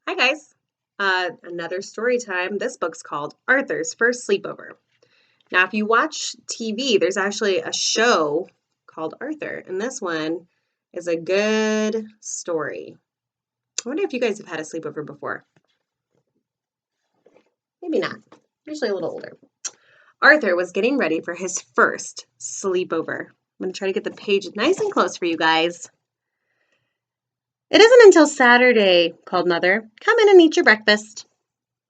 Hi guys. Another story time. This book's called Arthur's First Sleepover. Now, if you watch TV, there's actually a show called Arthur, and this one is a good story. I wonder if you guys have had a sleepover before. Maybe not. Usually a little older. Arthur was getting ready for his first sleepover. I'm going to try to get the page nice and close for you guys. It isn't until Saturday, called Mother. Come in and eat your breakfast.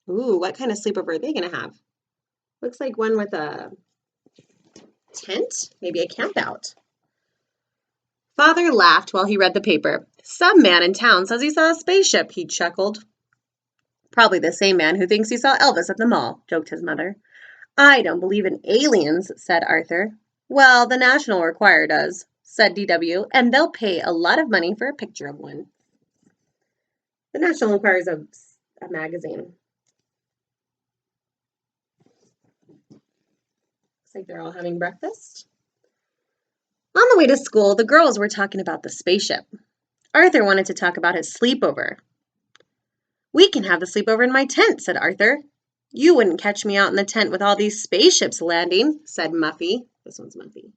Ooh, what kind of sleepover are they going to have? Looks like one with a tent, maybe a camp out. Father laughed while he read the paper. Some man in town says he saw a spaceship, he chuckled. Probably the same man who thinks he saw Elvis at the mall, joked his mother. I don't believe in aliens, said Arthur. Well, the National Enquirer does, said D.W., and they'll pay a lot of money for a picture of one. The National Enquirer is a magazine. Looks like they're all having breakfast. On the way to school, the girls were talking about the spaceship. Arthur wanted to talk about his sleepover. We can have the sleepover in my tent, said Arthur. You wouldn't catch me out in the tent with all these spaceships landing, said Muffy. This one's Muffy.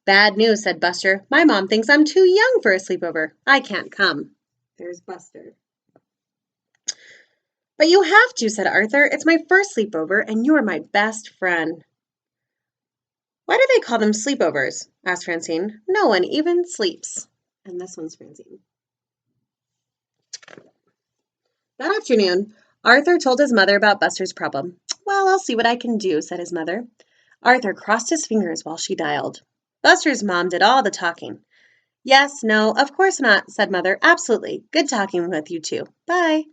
Bad news, said Buster. My mom thinks I'm too young for a sleepover. I can't come. There's Buster. But you have to, said Arthur. It's my first sleepover, and you're my best friend. Why do they call them sleepovers? Asked Francine. No one even sleeps. And this one's Francine. That afternoon, Arthur told his mother about Buster's problem. Well, I'll see what I can do, said his mother. Arthur crossed his fingers while she dialed. Buster's mom did all the talking. Yes, no, of course not, said Mother. Absolutely. Good talking with you two. Bye.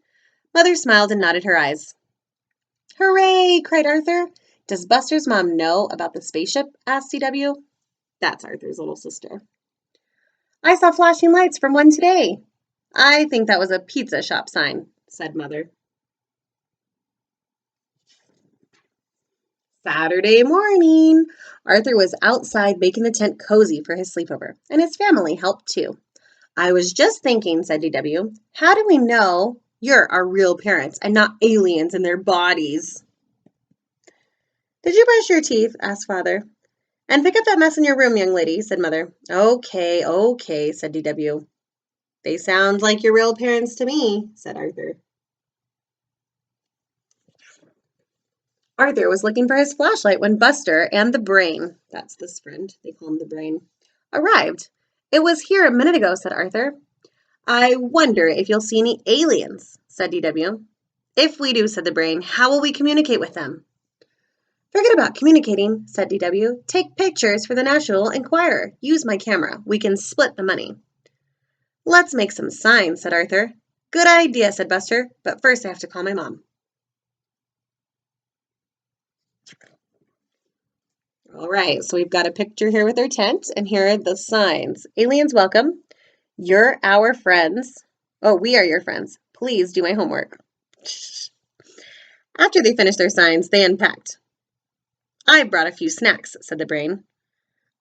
Mother smiled and nodded her eyes. Hooray, cried Arthur. Does Buster's mom know about the spaceship? Asked C.W. That's Arthur's little sister. I saw flashing lights from one today. I think that was a pizza shop sign, said Mother. Saturday morning. Arthur was outside making the tent cozy for his sleepover, and his family helped too. I was just thinking, said D.W., how do we know you're our real parents and not aliens in their bodies? Did you brush your teeth? Asked Father. And pick up that mess in your room, young lady, said Mother. Okay, said D.W. They sound like your real parents to me, said Arthur. Arthur was looking for his flashlight when Buster and the Brain, that's this friend, they call him the Brain, arrived. It was here a minute ago, said Arthur. I wonder if you'll see any aliens, said D.W. If we do, said the Brain, how will we communicate with them? Forget about communicating, said D.W. Take pictures for the National Enquirer. Use my camera. We can split the money. Let's make some signs, said Arthur. Good idea, said Buster, but first I have to call my mom. All right, so we've got a picture here with our tent, and here are the signs. Aliens, welcome. You're our friends. Oh, we are your friends. Please do my homework. After they finished their signs, they unpacked. I brought a few snacks, said the Brain.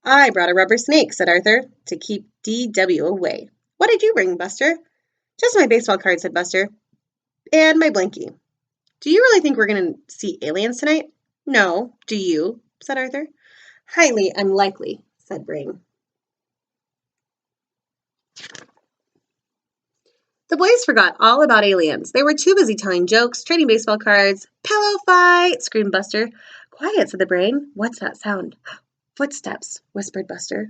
I brought a rubber snake, said Arthur, to keep D.W. away. What did you bring, Buster? Just my baseball card, said Buster. And my blankie. Do you really think we're going to see aliens tonight? No. Do you? Said Arthur. Highly unlikely, said Brain. The boys forgot all about aliens. They were too busy telling jokes, trading baseball cards. Pillow fight, screamed Buster. Quiet, said the Brain. What's that sound? Footsteps, whispered Buster.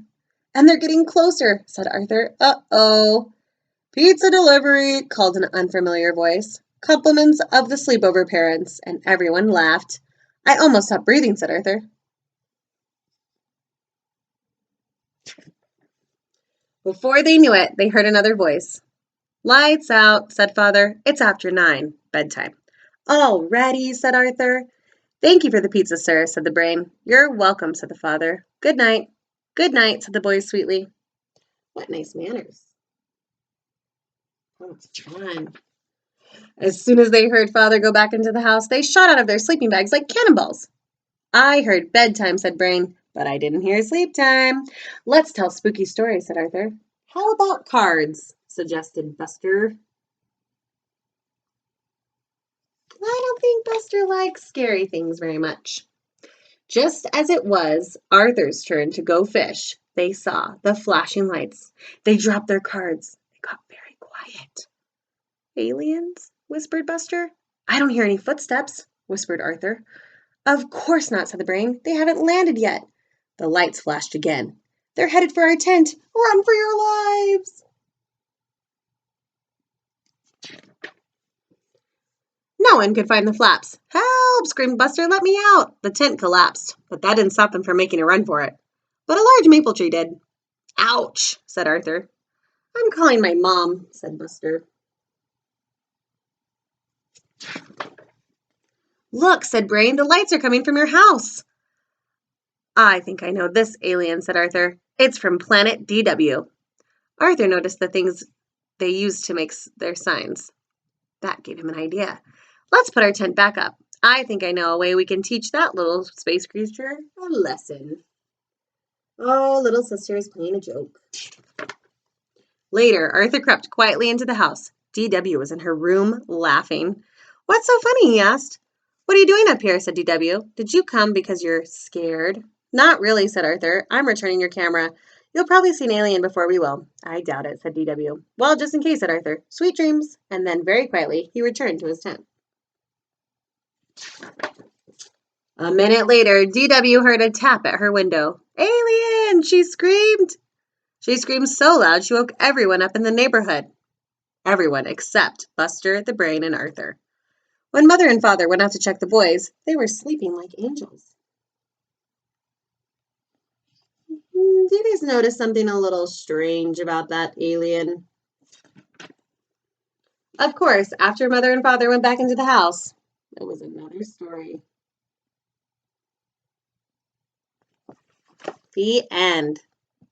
And they're getting closer, said Arthur. Uh-oh. Pizza delivery, called an unfamiliar voice. Compliments of the sleepover parents, and everyone laughed. I almost stopped breathing, said Arthur. Before they knew it, they heard another voice. Lights out, said Father. It's after 9, bedtime. All ready, said Arthur. Thank you for the pizza, sir, said the Brain. You're welcome, said the Father. Good night. Good night, said the boys sweetly. What nice manners. Oh, it's fun. As soon as they heard Father go back into the house, they shot out of their sleeping bags like cannonballs. I heard bedtime, said Brain, but I didn't hear sleep time. Let's tell spooky stories, said Arthur. How about cards? Suggested Buster. don't think Buster likes scary things very much. Just as it was Arthur's turn to go fish, they saw the flashing lights. They dropped their cards. They got very quiet. Aliens? Whispered Buster. I don't hear any footsteps, whispered Arthur. Of course not, said the brain. They haven't landed yet. The lights flashed again. They're headed for our tent. Run for your lives! No one could find the flaps. Help! Screamed Buster. Let me out! The tent collapsed, but that didn't stop them from making a run for it. But a large maple tree did. Ouch! Said Arthur. I'm calling my mom, said Buster. Look, said Brain, the lights are coming from your house. I think I know this alien, said Arthur. It's from planet DW. Arthur noticed the things they used to make their signs. That gave him an idea. Let's put our tent back up. I think I know a way we can teach that little space creature a lesson. Oh, little sister is playing a joke. Later, Arthur crept quietly into the house. DW was in her room, laughing. What's so funny? He asked. What are you doing up here? Said DW. Did you come because you're scared? Not really, said Arthur. I'm returning your camera. You'll probably see an alien before we will. I doubt it, said DW. Well, just in case, said Arthur. Sweet dreams. And then, very quietly, he returned to his tent. A minute later, DW heard a tap at her window. Alien! She screamed. She screamed so loud she woke everyone up in the neighborhood. Everyone except Buster, the Brain, and Arthur. When Mother and Father went out to check the boys, they were sleeping like angels. Did you guys notice something a little strange about that alien? Of course, after Mother and Father went back into the house, it was another story. The end.